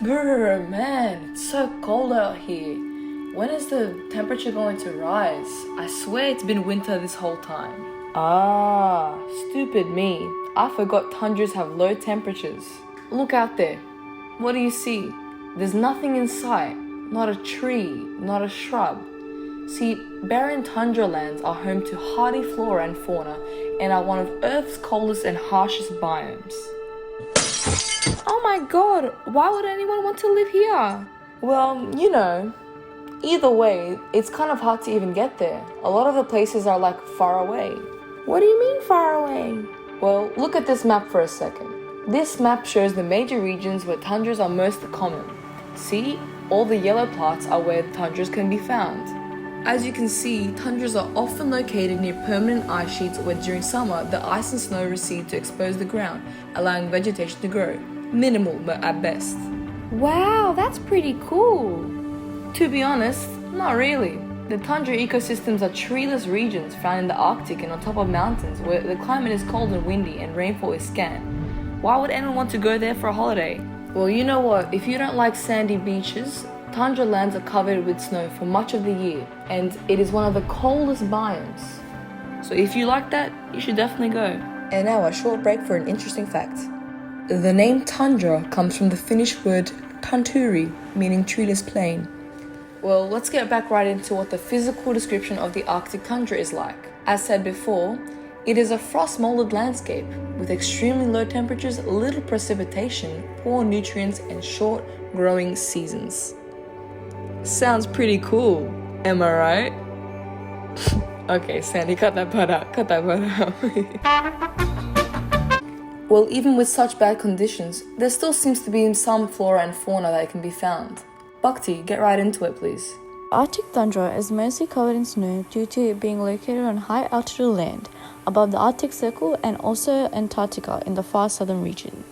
Brr, man, it's so cold out here. When is the temperature going to rise? I swear it's been winter this whole time. Ah, stupid me. I forgot tundras have low temperatures. Look out there. What do you see? There's nothing in sight. Not a tree, not a shrub. See, barren tundra lands are home to hardy flora and fauna and are one of Earth's coldest and harshest biomes. Oh my god, why would anyone want to live here? Well, either way, it's kind of hard to even get there. A lot of the places are like far away. What do you mean far away? Well, look at this map for a second. This map shows the major regions where tundras are most common. See, all the yellow parts are where tundras can be found. As you can see, tundras are often located near permanent ice sheets where during summer the ice and snow recede to expose the ground, allowing vegetation to grow. Minimal, but at best. Wow, that's pretty cool. To be honest, not really. The tundra ecosystems are treeless regions found in the Arctic and on top of mountains where the climate is cold and windy and rainfall is scant. Why would anyone want to go there for a holiday? Well, you know what, if you don't like sandy beaches, tundra lands are covered with snow for much of the year, and it is one of the coldest biomes. So if you like that, you should definitely go. And now a short break for an interesting fact. The name tundra comes from the Finnish word tunturi, meaning treeless plain. Well, let's get back right into what the physical description of the Arctic tundra is like. As said before, it is a frost-molded landscape with extremely low temperatures, little precipitation, poor nutrients, and short growing seasons. Sounds pretty cool, am I right? Okay, Sandy, cut that part out. Well, even with such bad conditions, there still seems to be some flora and fauna that can be found. Bhakti, get right into it, please. Arctic tundra is mostly covered in snow due to it being located on high altitude land above the Arctic Circle and also Antarctica in the far southern region.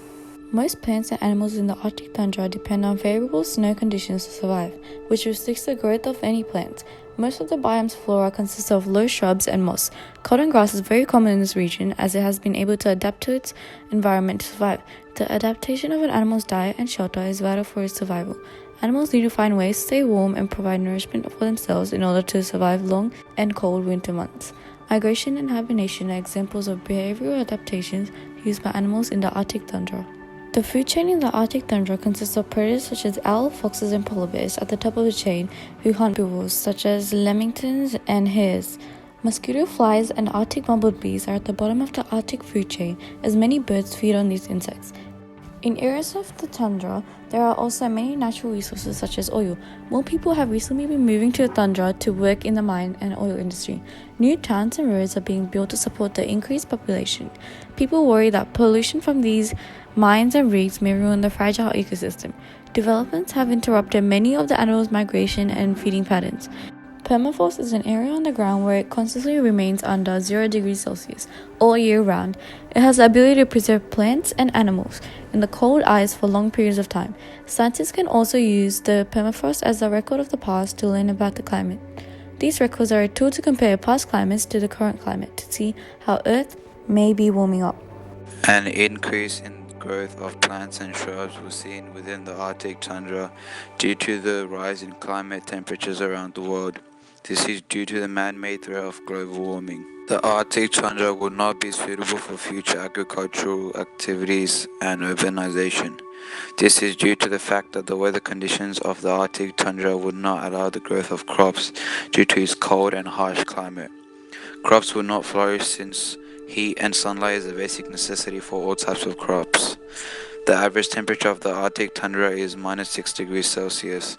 Most plants and animals in the Arctic tundra depend on favorable snow conditions to survive, which restricts the growth of any plant. Most of the biome's flora consists of low shrubs and moss. Cotton grass is very common in this region as it has been able to adapt to its environment to survive. The adaptation of an animal's diet and shelter is vital for its survival. Animals need to find ways to stay warm and provide nourishment for themselves in order to survive long and cold winter months. Migration and hibernation are examples of behavioral adaptations used by animals in the Arctic tundra. The food chain in the Arctic tundra consists of predators such as owls, foxes, and polar bears at the top of the chain who hunt herbivores such as lamingtons and hares. Mosquito flies and Arctic bumblebees are at the bottom of the Arctic food chain as many birds feed on these insects. In areas of the tundra, there are also many natural resources such as oil. More people have recently been moving to the tundra to work in the mine and oil industry. New towns and roads are being built to support the increased population. People worry that pollution from these mines and rigs may ruin the fragile ecosystem. Developments have interrupted many of the animals' migration and feeding patterns. Permafrost is an area on the ground where it constantly remains under 0 degrees Celsius all year round. It has the ability to preserve plants and animals in the cold ice for long periods of time. Scientists can also use the permafrost as a record of the past to learn about the climate. These records are a tool to compare past climates to the current climate to see how Earth may be warming up. An increase in growth of plants and shrubs was seen within the Arctic tundra due to the rise in climate temperatures around the world. This is due to the man-made threat of global warming. The Arctic tundra would not be suitable for future agricultural activities and urbanization. This is due to the fact that the weather conditions of the Arctic tundra would not allow the growth of crops due to its cold and harsh climate. Crops would not flourish since heat and sunlight is a basic necessity for all types of crops. The average temperature of the Arctic tundra is -6 degrees Celsius.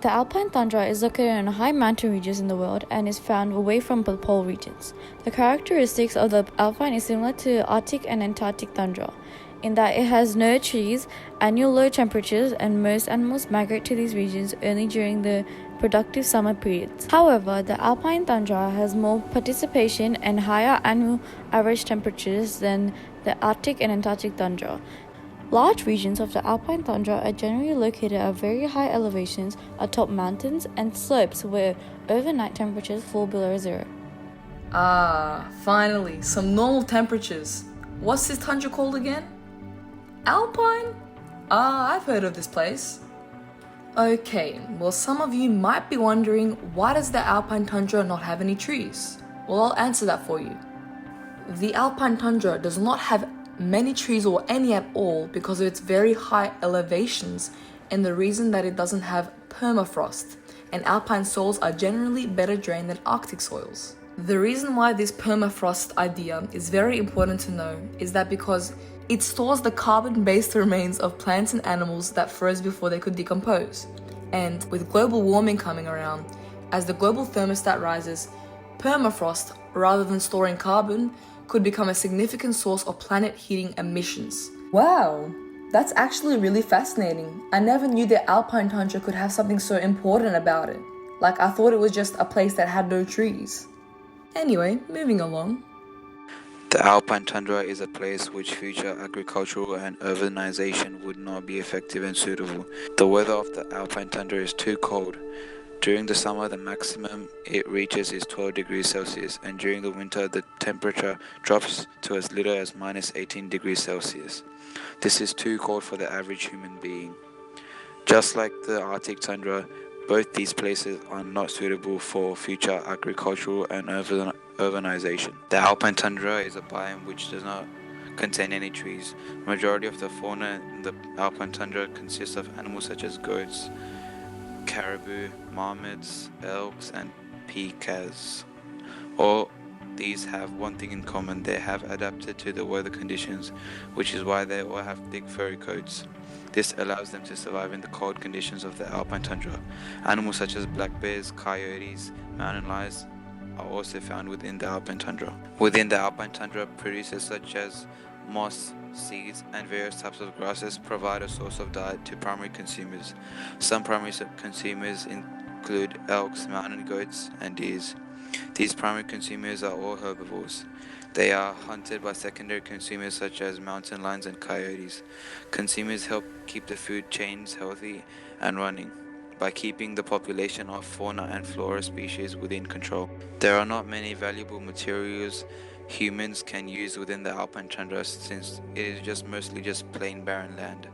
The alpine tundra is located in high mountain regions in the world and is found away from the pole regions. The characteristics of the alpine is similar to Arctic and Antarctic tundra, in that it has no trees, annual low temperatures, and most animals migrate to these regions only during the productive summer periods. However, the alpine tundra has more participation and higher annual average temperatures than the Arctic and Antarctic tundra. Large regions of the alpine tundra are generally located at very high elevations atop mountains and slopes where overnight temperatures fall below zero. Ah, finally, some normal temperatures. What's this tundra called again? Alpine? Ah, I've heard of this place. Okay, well some of you might be wondering, why does the Alpine tundra not have any trees? Well, I'll answer that for you. The Alpine tundra does not have many trees or any at all because of its very high elevations and the reason that it doesn't have permafrost, and alpine soils are generally better drained than Arctic soils. The reason why this permafrost idea is very important to know is that because it stores the carbon-based remains of plants and animals that froze before they could decompose. And with global warming coming around, as the global thermostat rises, permafrost, rather than storing carbon, could become a significant source of planet heating emissions. Wow, that's actually really fascinating. I never knew the Alpine tundra could have something so important about it. Like, I thought it was just a place that had no trees. Anyway, moving along. The Alpine tundra is a place which future agricultural and urbanization would not be effective and suitable. The weather of the Alpine tundra is too cold. During the summer, the maximum it reaches is 12 degrees Celsius, and during the winter, the temperature drops to as little as minus 18 degrees Celsius. This is too cold for the average human being. Just like the Arctic tundra, both these places are not suitable for future agricultural and urbanization. The Alpine tundra is a biome which does not contain any trees. The majority of the fauna in the Alpine tundra consists of animals such as goats, caribou, marmots, elks, and peacocks. All these have one thing in common: they have adapted to the weather conditions, which is why they all have thick furry coats. This allows them to survive in the cold conditions of the Alpine tundra. Animals such as black bears, coyotes, mountain lions are also found within the Alpine tundra. Within the Alpine tundra, producers such as moss, seeds, and various types of grasses provide a source of diet to primary consumers. Some primary consumers include elks, mountain goats, and deers. These primary consumers are all herbivores. They are hunted by secondary consumers such as mountain lions and coyotes. Consumers help keep the food chains healthy and running by keeping the population of fauna and flora species within control. There are not many valuable materials humans can use within the Alpine tundra since it is mostly just plain barren land.